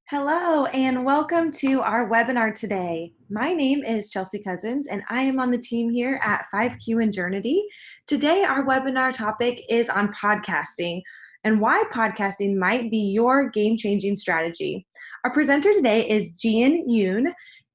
Hello and welcome to our webinar today. My name is Chelsea Cousins and I am on the team here at 5Q Injurnity. Today our webinar topic is on podcasting and why podcasting might be your game-changing strategy. Our presenter today is Jian Yoon.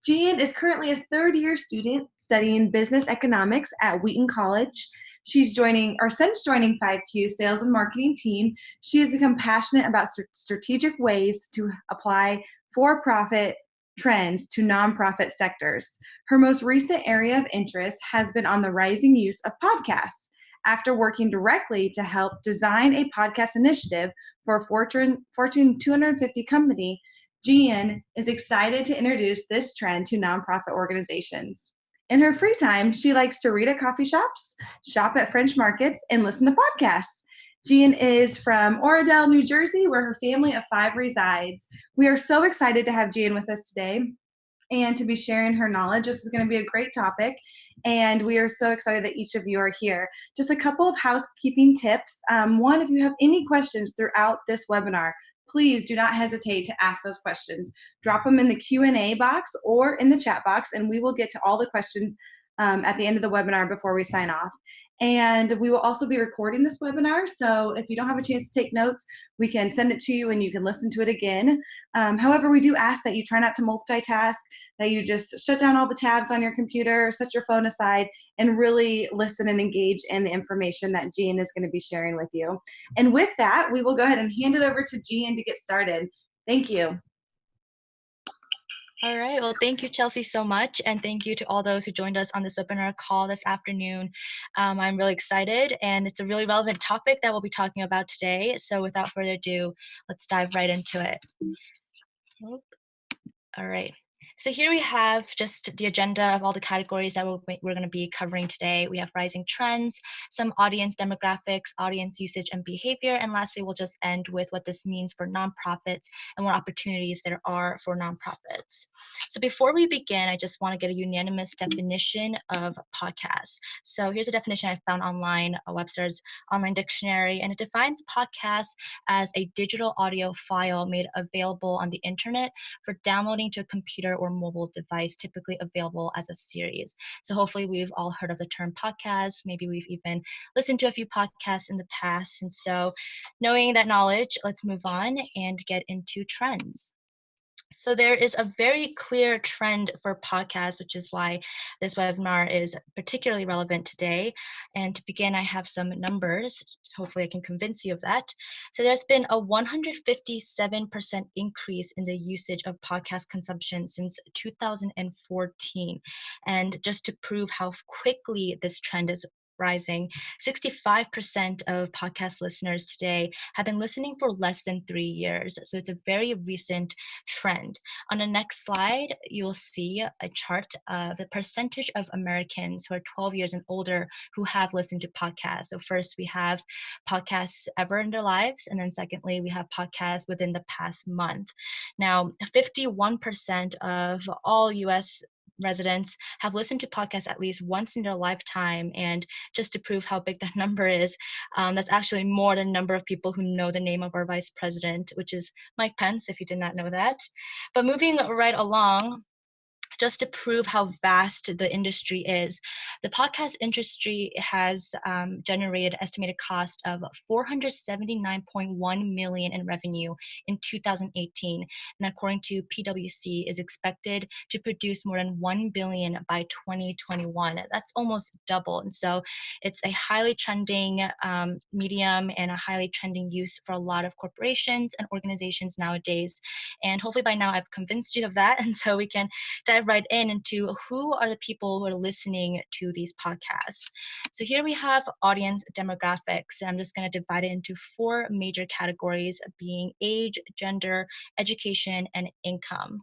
Jian is currently a third-year student studying business economics at Wheaton College. Since joining 5Q sales and marketing team, she has become passionate about strategic ways to apply for-profit trends to nonprofit sectors. Her most recent area of interest has been on the rising use of podcasts. After working directly to help design a podcast initiative for a Fortune 250 company, Jian is excited to introduce this trend to nonprofit organizations. In her free time, she likes to read at coffee shops, shop at French markets, and listen to podcasts. Jean is from Oradell, New Jersey, where her family of 5 resides. We are so excited to have Jean with us today and to be sharing her knowledge. This is going to be a great topic, and we are so excited that each of you are here. Just a couple of housekeeping tips. One, if you have any questions throughout this webinar, please do not hesitate to ask those questions. Drop them in the Q&A box or in the chat box, and we will get to all the questions at the end of the webinar before we sign off. And we will also be recording this webinar, so if you don't have a chance to take notes, we can send it to you and you can listen to it again. However, we do ask that you try not to multitask, that you just shut down all the tabs on your computer, set your phone aside, and really listen and engage in the information that Jean is going to be sharing with you. And with that, we will go ahead and hand it over to Jean to get started. Thank you. All right. Well, thank you, Chelsea, so much. And thank you to all those who joined us on this webinar call this afternoon. I'm really excited, and it's a really relevant topic that we'll be talking about today. So without further ado, let's dive right into it. All right. So here we have just the agenda of all the categories that we're going to be covering today. We have rising trends, some audience demographics, audience usage and behavior, and lastly, we'll just end with what this means for nonprofits and what opportunities there are for nonprofits. So before we begin, I just want to get a unanimous definition of podcast. So here's a definition I found online, Webster's online dictionary, and it defines podcast as a digital audio file made available on the internet for downloading to a computer or mobile device, typically available as a series. So hopefully we've all heard of the term podcast. Maybe we've even listened to a few podcasts in the past. And so knowing that knowledge, let's move on and get into trends. So there is a very clear trend for podcasts, which is why this webinar is particularly relevant today. And to begin, I have some numbers. Hopefully I can convince you of that. So there's been a 157% increase in the usage of podcast consumption since 2014. And just to prove how quickly this trend is rising, 65% of podcast listeners today have been listening for less than 3 years. So it's a very recent trend. On the next slide, you'll see a chart of the percentage of Americans who are 12 years and older who have listened to podcasts. So first we have podcasts ever in their lives, and then secondly, we have podcasts within the past month. Now, 51% of all US residents have listened to podcasts at least once in their lifetime. And just to prove how big that number is, that's actually more than the number of people who know the name of our vice president, which is Mike Pence, if you did not know that. But moving right along, just to prove how vast the industry is, the podcast industry has generated estimated cost of $479.1 million in revenue in 2018, and according to PwC, is expected to produce more than $1 billion by 2021. That's almost double, and so it's a highly trending medium and a highly trending use for a lot of corporations and organizations nowadays. And hopefully by now I've convinced you of that, and so we can dive right into who are the people who are listening to these podcasts. So here we have audience demographics, and I'm just going to divide it into 4 major categories, being age, gender, education, and income.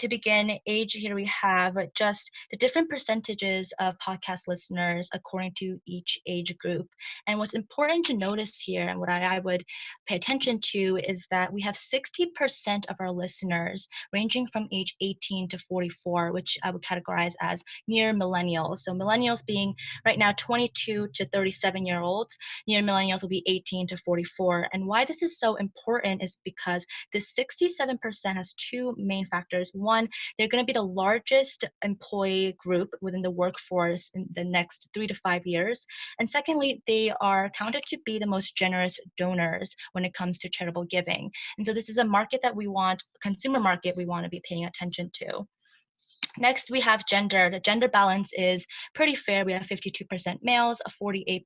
To begin, age, here we have just the different percentages of podcast listeners according to each age group. And what's important to notice here, and what I would pay attention to, is that we have 60% of our listeners ranging from age 18 to 44, which I would categorize as near millennials. So millennials being right now 22 to 37-year-olds, near millennials will be 18 to 44. And why this is so important is because this 67% has two main factors. One, they're going to be the largest employee group within the workforce in the next 3 to 5 years. And secondly, they are counted to be the most generous donors when it comes to charitable giving. And so this is a market that we want, consumer market we want to be paying attention to. Next, we have gender. The gender balance is pretty fair. We have 52% males, 48%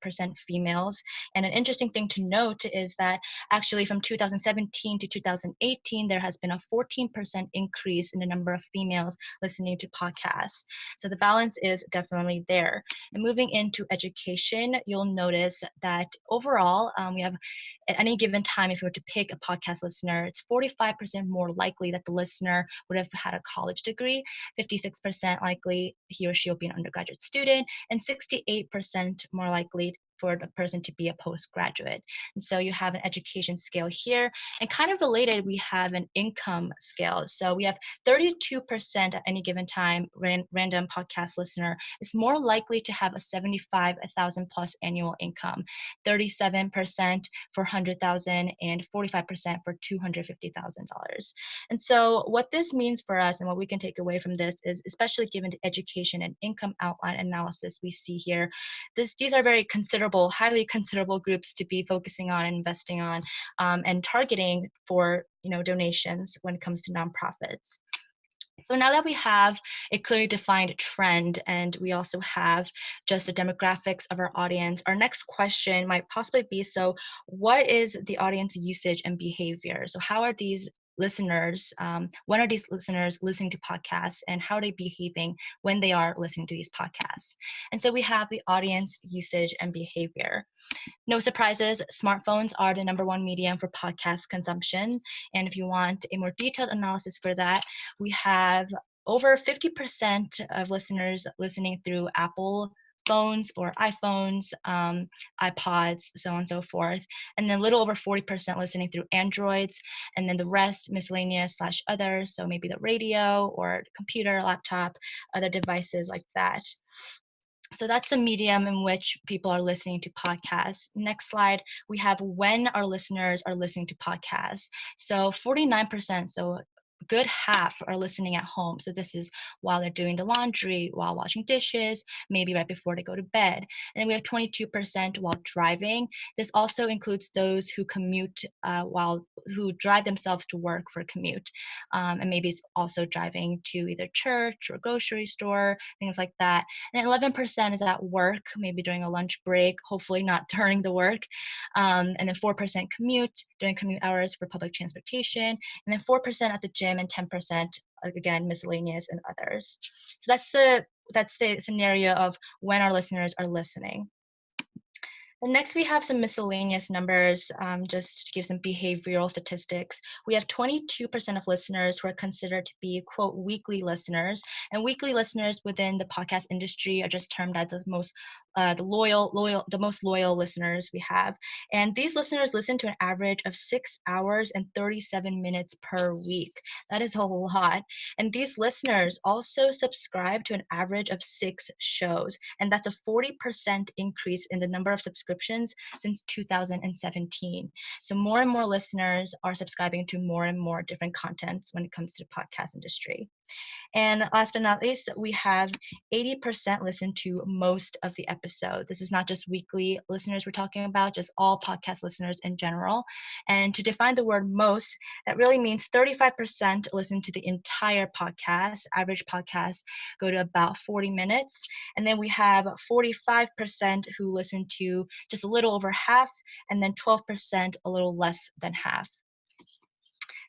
females. And an interesting thing to note is that actually from 2017 to 2018, there has been a 14% increase in the number of females listening to podcasts. So the balance is definitely there. And moving into education, you'll notice that overall, we have at any given time, if you were to pick a podcast listener, it's 45% more likely that the listener would have had a college degree, 56% likely he or she will be an undergraduate student, and 68% more likely for the person to be a postgraduate. And so you have an education scale here. And kind of related, we have an income scale. So we have 32% at any given time, random podcast listener is more likely to have a 75,000 plus annual income, 37% for 100,000 and 45% for $250,000. And so what this means for us and what we can take away from this is, especially given the education and income outline analysis we see here, these are very considerable, highly considerable groups to be focusing on, investing on, and targeting for donations when it comes to nonprofits. So now that we have a clearly defined trend and we also have just the demographics of our audience, our next question might possibly be, so what is the audience usage and behavior? So how are these listeners, when are these listeners listening to podcasts, and how are they behaving when they are listening to these podcasts? And so we have the audience usage and behavior. No surprises, smartphones are the number one medium for podcast consumption. And if you want a more detailed analysis for that, we have over 50% of listeners listening through Apple phones or iPhones, iPods, so on and so forth. And then a little over 40% listening through Androids. And then the rest miscellaneous / other, so maybe the radio or computer, laptop, other devices like that. So that's the medium in which people are listening to podcasts. Next slide, we have when our listeners are listening to podcasts. So 49%, so a good half are listening at home. So this is while they're doing the laundry, while washing dishes, maybe right before they go to bed. And then we have 22% while driving. This also includes those who commute who drive themselves to work for a commute. And maybe it's also driving to either church or grocery store, things like that. And 11% is at work, maybe during a lunch break, hopefully not during the work. And then 4% commute during commute hours for public transportation. And then 4% at the gym and 10%, again, miscellaneous and others. So that's the scenario of when our listeners are listening. And next, we have some miscellaneous numbers, just to give some behavioral statistics. We have 22% of listeners who are considered to be, quote, weekly listeners. And weekly listeners within the podcast industry are just termed as the most loyal listeners we have. And these listeners listen to an average of 6 hours and 37 minutes per week. That is a lot. And these listeners also subscribe to an average of 6 shows. And that's a 40% increase in the number of subscriptions since 2017. So more and more listeners are subscribing to more and more different content when it comes to the podcast industry. And last but not least, we have 80% listen to most of the episode. This is not just weekly listeners we're talking about, just all podcast listeners in general. And to define the word most, that really means 35% listen to the entire podcast. Average podcasts go to about 40 minutes. And then we have 45% who listen to just a little over half, and then 12% a little less than half.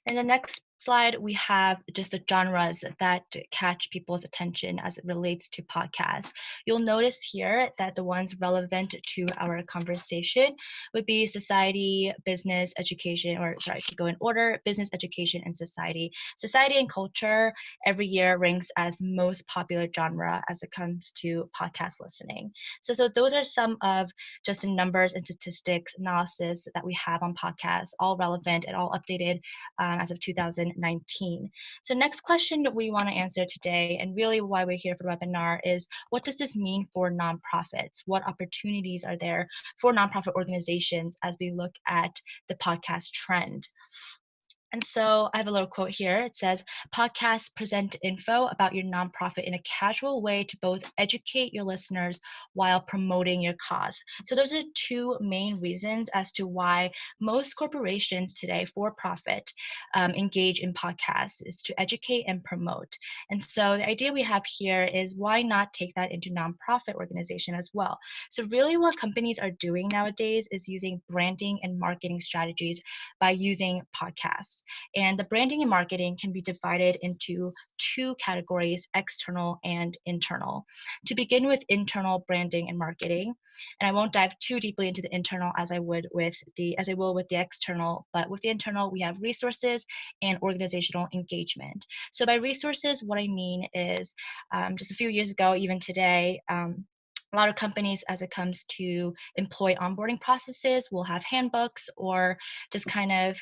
And the next slide, we have just the genres that catch people's attention as it relates to podcasts. You'll notice here that the ones relevant to our conversation would be society, business, education, or sorry, to go in order, business, education, and society. Society and culture every year ranks as most popular genre as it comes to podcast listening. So those are some of just the numbers and statistics analysis that we have on podcasts, all relevant and all updated as of 2019. So next question we want to answer today, and really why we're here for the webinar, is what does this mean for nonprofits? What opportunities are there for nonprofit organizations as we look at the podcast trend? And so I have a little quote here. It says, podcasts present info about your nonprofit in a casual way to both educate your listeners while promoting your cause. So those are two main reasons as to why most corporations today, for profit, engage in podcasts, is to educate and promote. And so the idea we have here is, why not take that into nonprofit organization as well? So really what companies are doing nowadays is using branding and marketing strategies by using podcasts. And the branding and marketing can be divided into two categories, external and internal. To begin with internal branding and marketing, and I won't dive too deeply into the internal as I will with the external, but with the internal, we have resources and organizational engagement. So by resources, what I mean is just a few years ago, even today, a lot of companies, as it comes to employee onboarding processes, will have handbooks or just kind of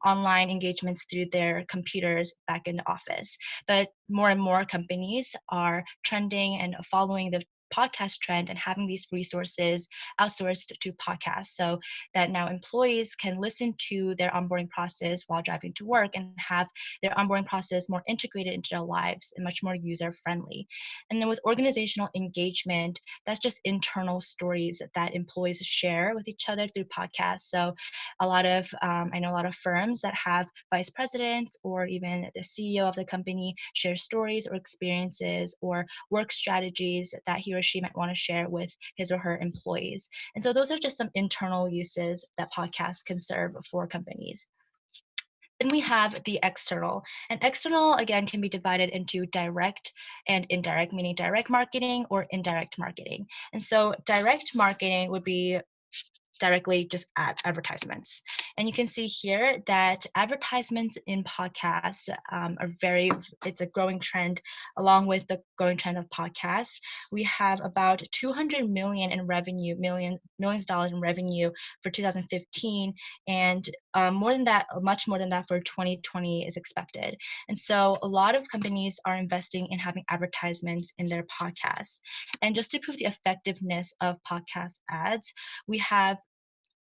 online engagements through their computers back in the office. But more and more companies are trending and following the podcast trend and having these resources outsourced to podcasts, so that now employees can listen to their onboarding process while driving to work and have their onboarding process more integrated into their lives and much more user friendly. And then with organizational engagement, that's just internal stories that employees share with each other through podcasts. So I know a lot of firms that have vice presidents or even the CEO of the company share stories or experiences or work strategies that he or she might want to share with his or her employees. And so those are just some internal uses that podcasts can serve for companies. Then we have the external. And external, again, can be divided into direct and indirect, meaning direct marketing or indirect marketing. And so direct marketing would be directly just advertisements. And you can see here that advertisements in podcasts it's a growing trend along with the growing trend of podcasts. We have about 200 million in revenue, millions of dollars in revenue for 2015, and more than that, much more than that for 2020 is expected. And so a lot of companies are investing in having advertisements in their podcasts. And just to prove the effectiveness of podcast ads, we have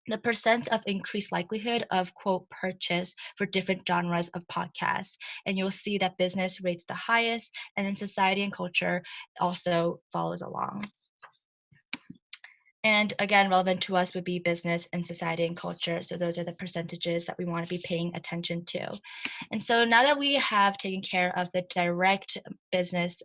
the percent of increased likelihood of quote purchase for different genres of podcasts. And you'll see that business rates the highest, and then society and culture also follows along. And again, relevant to us would be business and society and culture. So those are the percentages that we want to be paying attention to. And so now that we have taken care of the direct business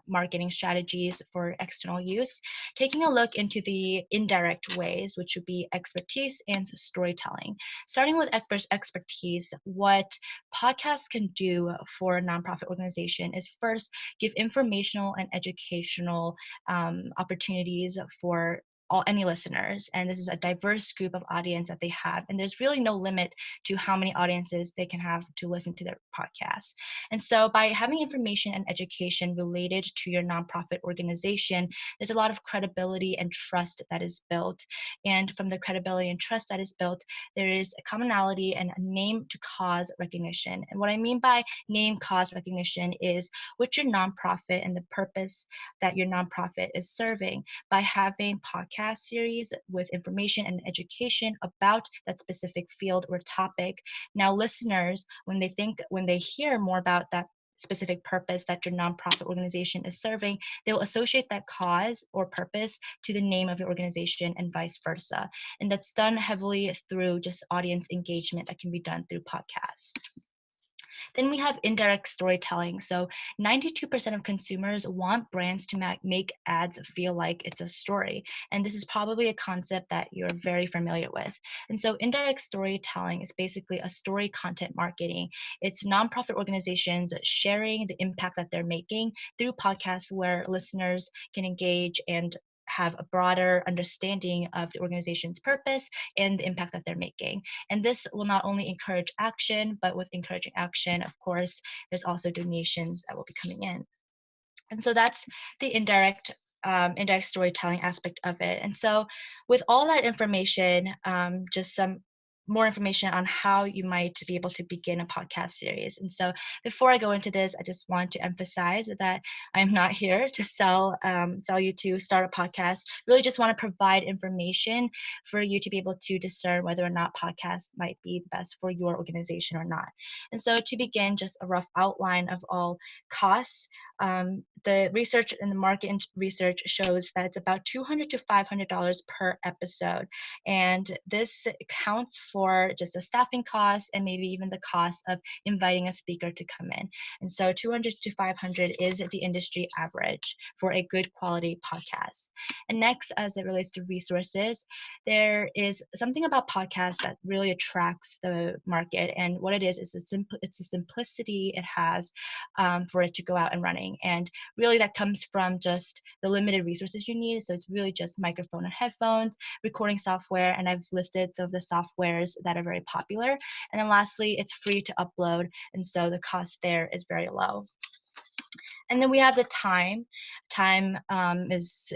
marketing strategies for external use, taking a look into the indirect ways, which would be expertise and storytelling. Starting with expertise, what podcasts can do for a nonprofit organization is first give informational and educational opportunities for any listeners, and this is a diverse group of audience that they have, and there's really no limit to how many audiences they can have to listen to their podcast. And so by having information and education related to your nonprofit organization, there's a lot of credibility and trust that is built, and from the credibility and trust that is built, there is a commonality and a name to cause recognition. And what I mean by name cause recognition is what your nonprofit and the purpose that your nonprofit is serving by having podcasts series with information and education about that specific field or topic. Now, listeners, when they hear more about that specific purpose that your nonprofit organization is serving, they will associate that cause or purpose to the name of your organization and vice versa. And that's done heavily through just audience engagement that can be done through podcasts. Then we have indirect storytelling. So 92% of consumers want brands to make ads feel like it's a story. And this is probably a concept that you're very familiar with. And so indirect storytelling is basically a story content marketing. It's nonprofit organizations sharing the impact that they're making through podcasts where listeners can engage and have a broader understanding of the organization's purpose and the impact that they're making. And this will not only encourage action, but with encouraging action, of course, there's also donations that will be coming in. And so that's the indirect storytelling aspect of it. And so with all that information, just some more information on how you might be able to begin a podcast series. And so before I go into this, I just want to emphasize that I'm not here to sell you to start a podcast. Really just want to provide information for you to be able to discern whether or not podcast might be the best for your organization or not. And so to begin, just a rough outline of all costs. The research and the market research shows that it's about $200 to $500 per episode, and this counts for just the staffing costs and maybe even the cost of inviting a speaker to come in. And so 200 to 500 is the industry average for a good quality podcast. And next, as it relates to resources, there is something about podcasts that really attracts the market, and what it is it's the simplicity it has for it to go out and running. And really that comes from just the limited resources you need. So it's really just microphone and headphones, recording software, and I've listed some of the softwares that are very popular. And then lastly, it's free to upload, and so the cost there is very low. And then we have the time. Time is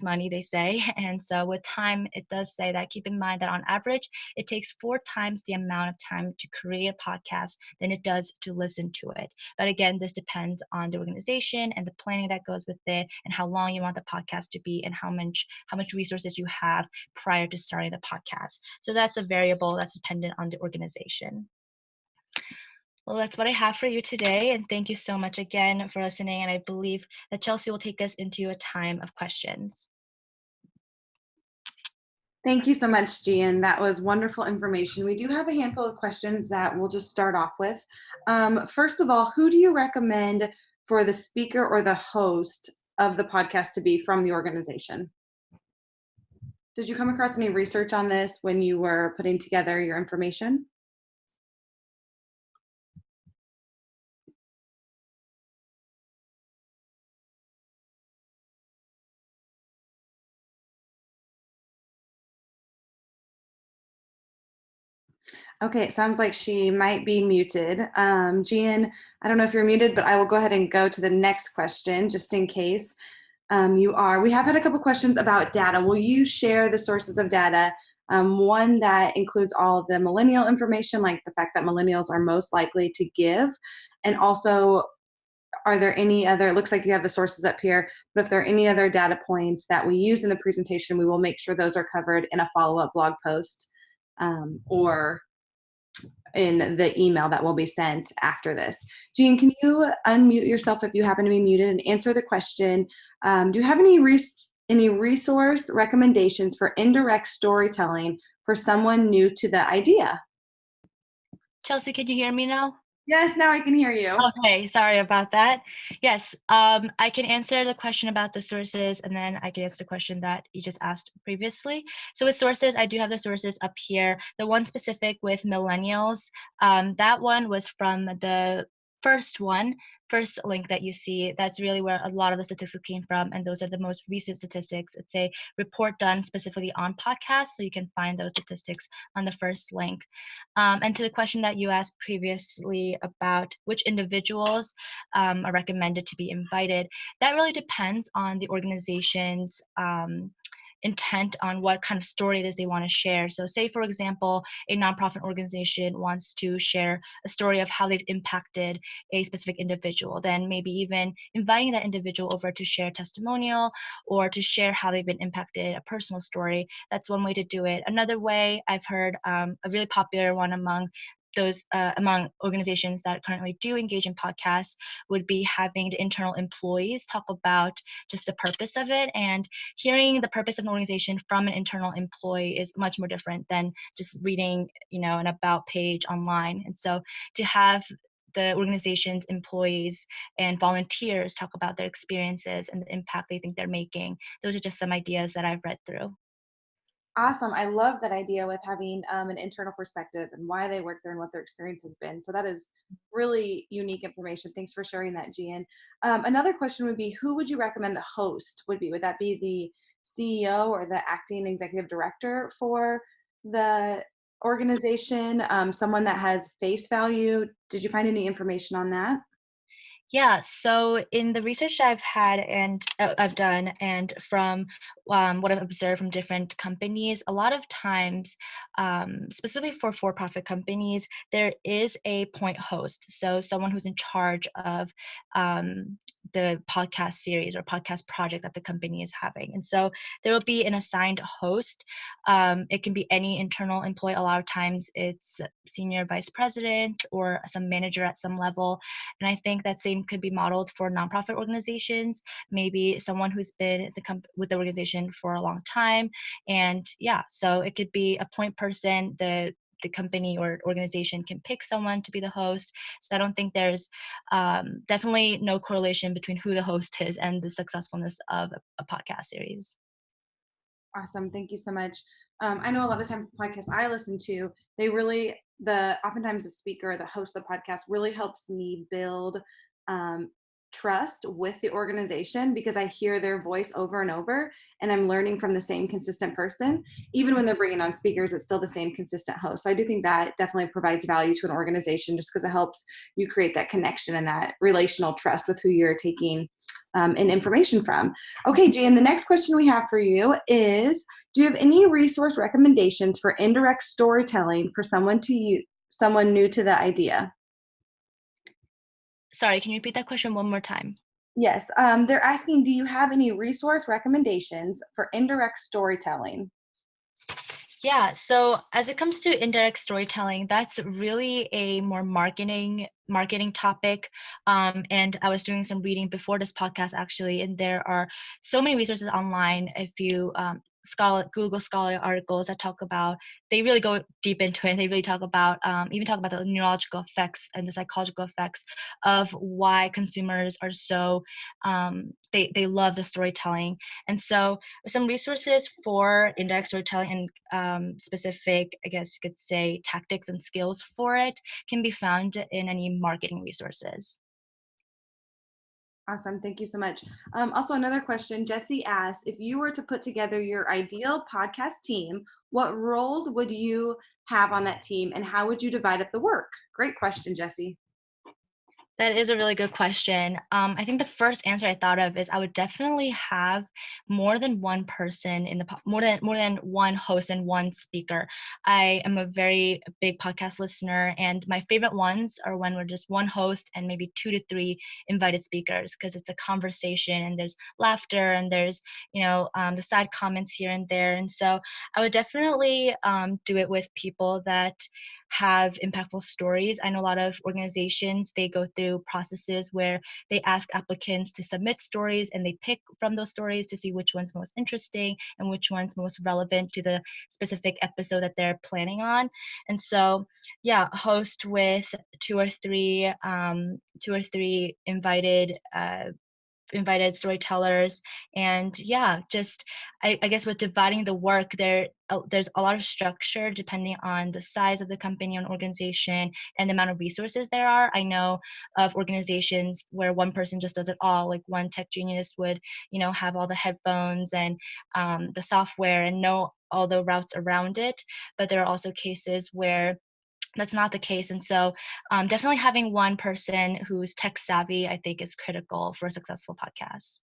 money, they say. And so with time, it does say that keep in mind that on average, it takes 4 times the amount of time to create a podcast than it does to listen to it. But again, this depends on the organization and the planning that goes with it, and how long you want the podcast to be, and how much resources you have prior to starting the podcast. So that's a variable that's dependent on the organization. Well, that's what I have for you today, and thank you so much again for listening, and I believe that Chelsea will take us into a time of questions. Thank you so much, Gian. That was wonderful information. We do have a handful of questions that we'll just start off with. First of all, who do you recommend for the speaker or the host of the podcast to be from the organization? Did you come across any research on this when you were putting together your information? Okay, it sounds like she might be muted. Gian, I don't know if you're muted, but I will go ahead and go to the next question just in case you are. We have had a couple questions about data. Will you share the sources of data? One that includes all the millennial information, like the fact that millennials are most likely to give, and also are there any other, it looks like you have the sources up here, but if there are any other data points that we use in the presentation, we will make sure those are covered in a follow-up blog post or in the email that will be sent after this. Jean, can you unmute yourself if you happen to be muted and answer the question? Do you have any resource recommendations for indirect storytelling for someone new to the idea? Chelsea, can you hear me now? Yes, now I can hear you. Okay, sorry about that. Yes, I can answer the question about the sources, and then I can answer the question that you just asked previously. So with sources, I do have the sources up here. The one specific with millennials, that one was from the first link that you see. That's really where a lot of the statistics came from, and those are the most recent statistics. It's a report done specifically on podcasts, so you can find those statistics on the first link. And to the question that you asked previously about which individuals are recommended to be invited, that really depends on the organization's intent on what kind of story it is they want to share. So say, for example, a nonprofit organization wants to share a story of how they've impacted a specific individual, then maybe even inviting that individual over to share testimonial or to share how they've been impacted, a personal story. That's one way to do it. Another way I've heard, a really popular one among organizations that currently do engage in podcasts, would be having the internal employees talk about just the purpose of it. And hearing the purpose of an organization from an internal employee is much more different than just reading, an about page online. And so to have the organization's employees and volunteers talk about their experiences and the impact they think they're making. Those are just some ideas that I've read through. Awesome. I love that idea with having an internal perspective and why they work there and what their experience has been. So that is really unique information. Thanks for sharing that, Gian. Another question would be, who would you recommend the host would be? Would that be the CEO or the acting executive director for the organization? Someone that has face value? Did you find any information on that? Yeah, so in the research I've done, and from what I've observed from different companies, a lot of times, specifically for for-profit companies, there is a point host. So someone who's in charge of the podcast series or podcast project that the company is having. And so there will be an assigned host. It can be any internal employee. A lot of times it's senior vice presidents or some manager at some level. And I think that same could be modeled for nonprofit organizations, maybe someone who's been at with the organization for a long time. And yeah, so it could be a point person. The company or organization can pick someone to be the host. So I don't think there's definitely no correlation between who the host is and the successfulness of a podcast series. Awesome. Thank you so much. I know a lot of times the podcasts I listen to, they really, oftentimes the speaker, the host of the podcast really helps me build um, trust with the organization because I hear their voice over and over and I'm learning from the same consistent person. Even when they're bringing on speakers, it's still the same consistent host. So I do think that definitely provides value to an organization just because it helps you create that connection and that relational trust with who you're taking and information from. Okay, Jan, the next question we have for you is, do you have any resource recommendations for indirect storytelling for someone new to the idea? Sorry, can you repeat that question one more time? Yes, they're asking, do you have any resource recommendations for indirect storytelling? Yeah, so as it comes to indirect storytelling, that's really a more marketing topic. And I was doing some reading before this podcast actually, and there are so many resources online. If you Google Scholar articles that talk about, they really go deep into it. They really talk about even talk about the neurological effects and the psychological effects of why consumers are so they love the storytelling. And so some resources for indirect storytelling and specific, I guess you could say, tactics and skills for it can be found in any marketing resources. Awesome. Thank you so much. Also, another question, Jesse asked, if you were to put together your ideal podcast team, what roles would you have on that team and how would you divide up the work? Great question, Jesse. That is a really good question. I think the first answer I thought of is I would definitely have more than one person in the more than one host and one speaker. I am a very big podcast listener, and my favorite ones are when we're just one host and maybe 2 to 3 invited speakers because it's a conversation and there's laughter and there's the side comments here and there. And so I would definitely do it with people that have impactful stories. I know a lot of organizations, they go through processes where they ask applicants to submit stories and they pick from those stories to see which one's most interesting and which one's most relevant to the specific episode that they're planning on. And so, yeah, host with 2 or 3 invited storytellers. And yeah, just I guess with dividing the work there's a lot of structure depending on the size of the company and organization and the amount of resources there are. I know of organizations where one person just does it all, like one tech genius would have all the headphones and the software and know all the routes around it. But there are also cases where that's not the case. And so definitely having one person who's tech savvy, I think, is critical for a successful podcast.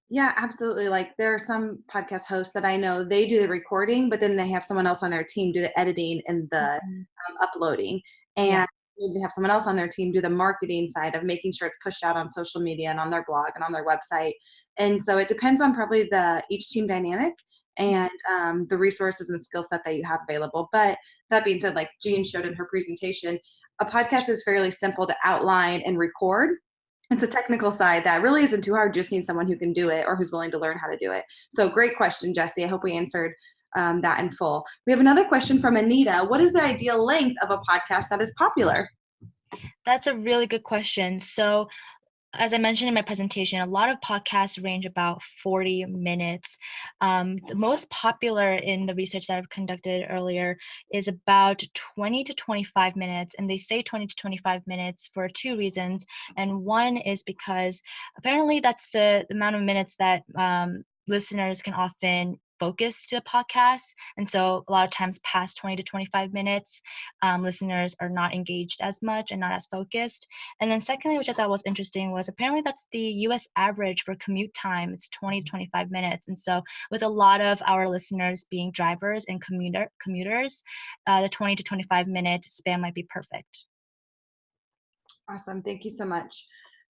Yeah, absolutely. Like there are some podcast hosts that I know they do the recording, but then they have someone else on their team do the editing and the Mhm. uploading. Yeah. And maybe have someone else on their team do the marketing side of making sure it's pushed out on social media and on their blog and on their website. And so it depends on probably the each team dynamic and the resources and skill set that you have available. But that being said, like Jean showed in her presentation, a podcast is fairly simple to outline and record. It's a technical side that really isn't too hard. Just need someone who can do it or who's willing to learn how to do it. So great question, Jesse. I hope we answered that in full. We have another question from Anita. What is the ideal length of a podcast that is popular? That's a really good question. So, as I mentioned in my presentation, a lot of podcasts range about 40 minutes. The most popular in the research that I've conducted earlier is about 20 to 25 minutes. And they say 20 to 25 minutes for two reasons. And one is because apparently that's the amount of minutes that listeners can often focus to a podcast. And so a lot of times past 20 to 25 minutes, listeners are not engaged as much and not as focused. And then secondly, which I thought was interesting, was apparently that's the US average for commute time. It's 20 to 25 minutes. And so with a lot of our listeners being drivers and commuters, the 20 to 25-minute span might be perfect. Awesome. Thank you so much.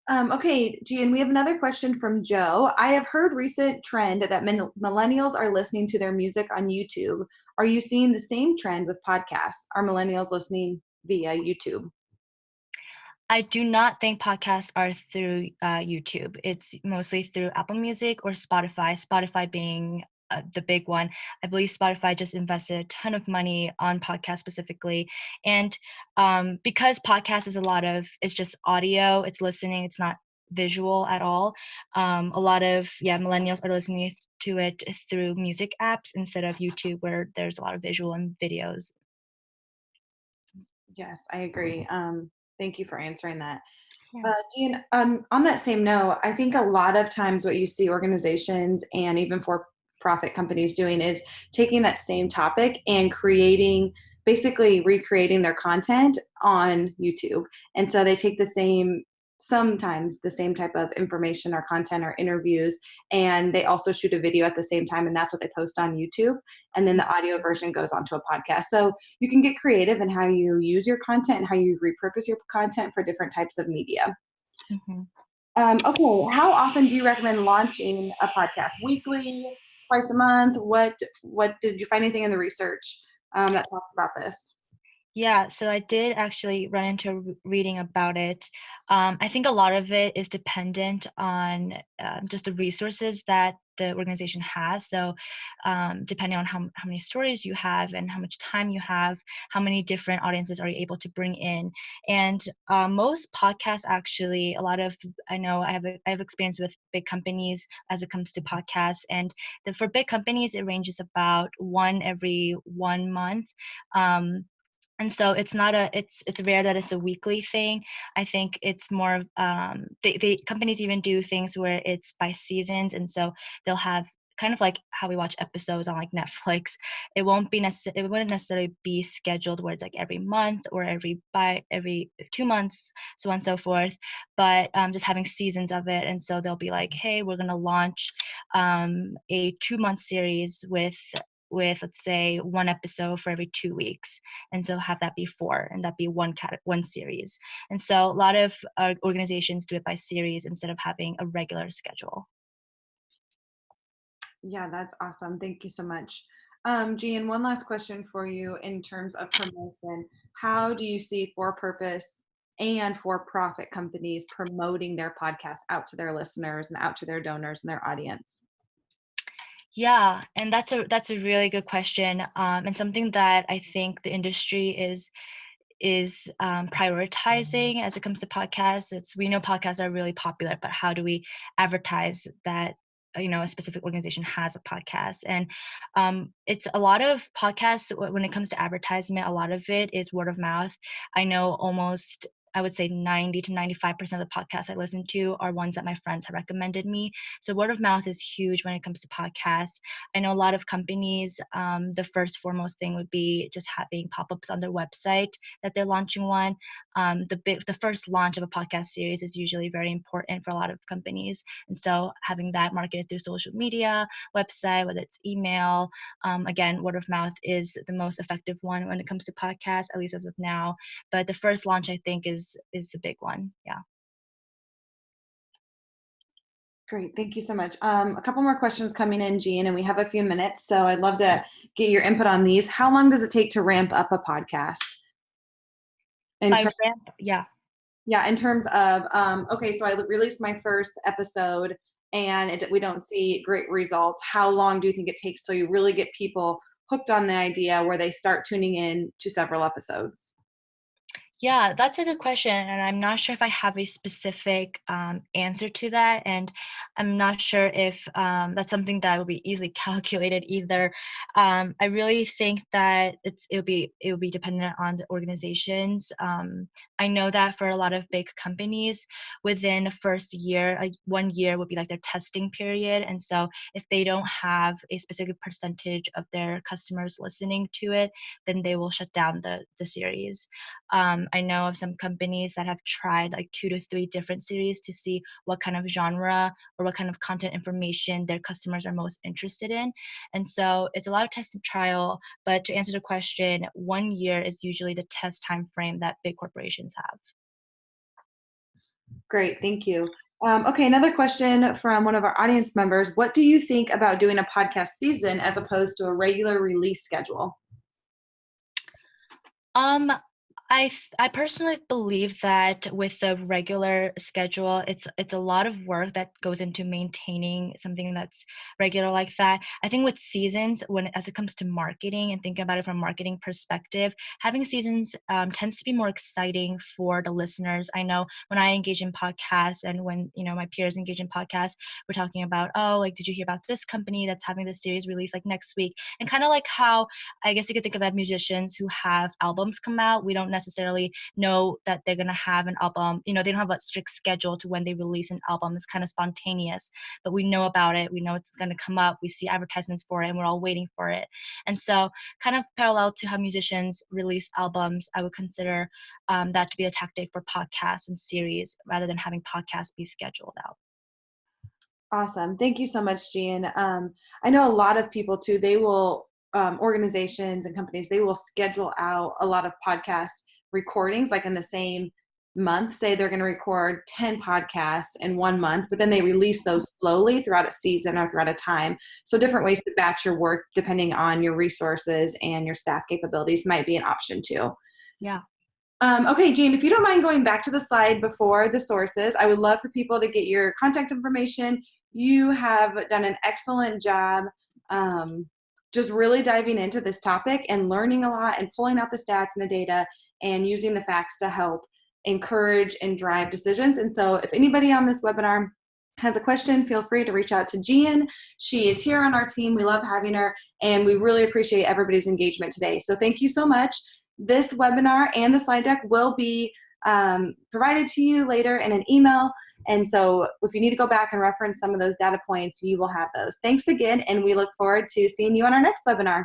Okay, Gian, we have another question from Joe. I have heard recent trend that millennials are listening to their music on YouTube. Are you seeing the same trend with podcasts? Are millennials listening via YouTube? I do not think podcasts are through YouTube. It's mostly through Apple Music or Spotify. Spotify being the big one. I believe Spotify just invested a ton of money on podcasts specifically, and because podcast is it's just audio. It's listening. It's not visual at all. A lot of millennials are listening to it through music apps instead of YouTube, where there's a lot of visual and videos. Yes, I agree. Thank you for answering that. Yeah. Jean, on that same note, I think a lot of times what you see organizations and even for-profit companies doing is taking that same topic and basically recreating their content on YouTube. And so they take sometimes the same type of information or content or interviews, and they also shoot a video at the same time, and that's what they post on YouTube. And then the audio version goes onto a podcast. So you can get creative in how you use your content and how you repurpose your content for different types of media. Mhm. Okay, how often do you recommend launching a podcast? Weekly, twice a month? What did you find anything in the research that talks about this? Yeah, so I did actually run into reading about it. I think a lot of it is dependent on just the resources that the organization has. So, depending on how many stories you have and how much time you have, how many different audiences are you able to bring in? And most podcasts, actually, I know I have experience with big companies as it comes to podcasts, and for big companies, it ranges about one every 1 month. Um, and so it's rare that it's a weekly thing. I think it's more of they companies even do things where it's by seasons, and so they'll have kind of like how we watch episodes on like Netflix. It wouldn't necessarily be scheduled where it's like every month or every 2 months, so on and so forth, but just having seasons of it. And so they'll be like, hey, we're going to launch a 2 month series with let's say one episode for every 2 weeks, and so have that be four, and that be one series. And so a lot of organizations do it by series instead of having a regular schedule. Yeah, that's awesome. Thank you so much. Gian, one last question for you in terms of promotion. How do you see for-purpose and for-profit companies promoting their podcasts out to their listeners and out to their donors and their audience? Yeah, and that's a really good question, and something that I think the industry is prioritizing as it comes to podcasts. We know podcasts are really popular, but how do we advertise that a specific organization has a podcast? And it's a lot of podcasts when it comes to advertisement. A lot of it is word of mouth. I know almost, I would say, 90 to 95% of the podcasts I listen to are ones that my friends have recommended me. So word of mouth is huge when it comes to podcasts. I know a lot of companies, the first foremost thing would be just having pop-ups on their website that they're launching one. The first launch of a podcast series is usually very important for a lot of companies, and so having that marketed through social media, website, whether it's email, again, word of mouth is the most effective one when it comes to podcasts, at least as of now. But the first launch, I think, is a big one. Yeah. Great. Thank you so much. A couple more questions coming in, Jean, and we have a few minutes, so I'd love to get your input on these. How long does it take to ramp up a podcast? In By ter- ramp, yeah. yeah, in terms of, okay, so I released my first episode and we don't see great results. How long do you think it takes till you really get people hooked on the idea where they start tuning in to several episodes? Yeah, that's a good question, and I'm not sure if I have a specific answer to that, and I'm not sure if that's something that will be easily calculated either. I really think that it'll be dependent on the organizations. I know that for a lot of big companies, within the first year, 1 year would be like their testing period, and so if they don't have a specific percentage of their customers listening to it, then they will shut down the series. I know of some companies that have tried like 2 to 3 different series to see what kind of genre or what kind of content information their customers are most interested in. And so it's a lot of test and trial. But to answer the question, 1 year is usually the test time frame that big corporations have. Great, thank you. Okay, another question from one of our audience members. What do you think about doing a podcast season as opposed to a regular release schedule? Um, I personally believe that with the regular schedule, it's a lot of work that goes into maintaining something that's regular like that. I think with seasons, when as it comes to marketing and thinking about it from a marketing perspective, having seasons tends to be more exciting for the listeners. I know when I engage in podcasts and when my peers engage in podcasts, we're talking about, oh, like, did you hear about this company that's having this series release like next week? And kind of like how I guess you could think about musicians who have albums come out. We don't necessarily know that they're going to have an album. They don't have a strict schedule to when they release an album. It's kind of spontaneous, but we know about it. We know it's going to come up. We see advertisements for it and we're all waiting for it. And so, kind of parallel to how musicians release albums, I would consider that to be a tactic for podcasts and series rather than having podcasts be scheduled out. Awesome. Thank you so much, Jean. I know a lot of people too, they will, organizations and companies, they will schedule out a lot of podcast recordings like in the same month. Say they're going to record 10 podcasts in 1 month, but then they release those slowly throughout a season or throughout a time. So different ways to batch your work depending on your resources and your staff capabilities might be an option too. Yeah. Okay, Jean, if you don't mind going back to the slide before the sources, I would love for people to get your contact information. You have done an excellent job just really diving into this topic and learning a lot and pulling out the stats and the data and using the facts to help encourage and drive decisions. And so if anybody on this webinar has a question, feel free to reach out to Jean. She is here on our team. We love having her, and we really appreciate everybody's engagement today. So thank you so much. This webinar and the slide deck will be provided to you later in an email. And so if you need to go back and reference some of those data points, you will have those. Thanks again, and we look forward to seeing you on our next webinar.